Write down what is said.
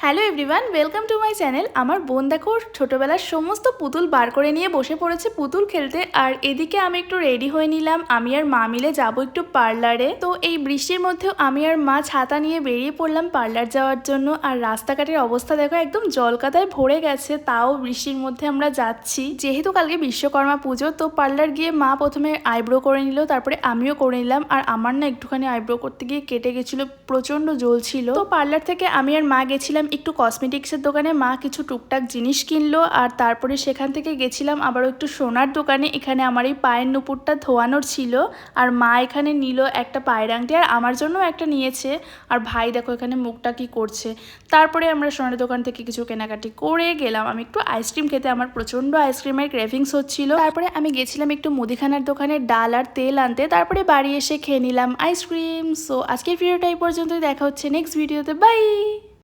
Hello everyone, welcome to my channel. আমার বোন দেখো ছোটোবেলার সমস্ত পুতুল বার করে নিয়ে বসে পড়েছে পুতুল খেলতে। আর এদিকে আমি একটু রেডি হয়ে নিলাম, আমি আর মা মিলে যাবো একটু পার্লারে। তো এই বৃষ্টির মধ্যেও আমি আর মা ছাতা নিয়ে বেরিয়ে পড়লাম পার্লার যাওয়ার জন্য। আর রাস্তাঘাটের অবস্থা দেখো একদম জলকাদায় ভরে গেছে, তাও বৃষ্টির মধ্যে আমরা যাচ্ছি। যেহেতু কালকে বিশ্বকর্মা পুজো, তো পার্লার গিয়ে মা প্রথমে আইব্রো করে নিল, তারপরে আমিও করে নিলাম। আর আমার না একটুখানি আইব্রো করতে গিয়ে কেটে গেছিলো, প্রচণ্ড জ্বলছিল। তো পার্লার থেকে আমি আর মা গেছিলাম একটু কসমেটিক্সের দোকানে, মা কিছু টুকটাক জিনিস কিনলো। আর তারপরে সেখান থেকে গেছিলাম আবারও একটু সোনার দোকানে। এখানে আমার এই পায়ের নুপুরটা ধোয়ানোর ছিল, আর মা এখানে নিল একটা পায়ের আংটি, আর আমার জন্য একটা নিয়েছে। আর ভাই দেখো এখানে মুখটা কি করছে। তারপরে আমরা সোনার দোকান থেকে কিছু কেনাকাটি করে গেলাম আমি একটু আইসক্রিম খেতে, আমার প্রচণ্ড আইসক্রিমের ক্রেভিংস হচ্ছিল। তারপরে আমি গেছিলাম একটু মুদিখানার দোকানে ডাল আর তেল আনতে, তারপরে বাড়ি এসে খেয়ে নিলাম আইসক্রিম। সো আজকের ভিডিওটা এই পর্যন্তই, দেখা হচ্ছে নেক্সট ভিডিওতে, বাই।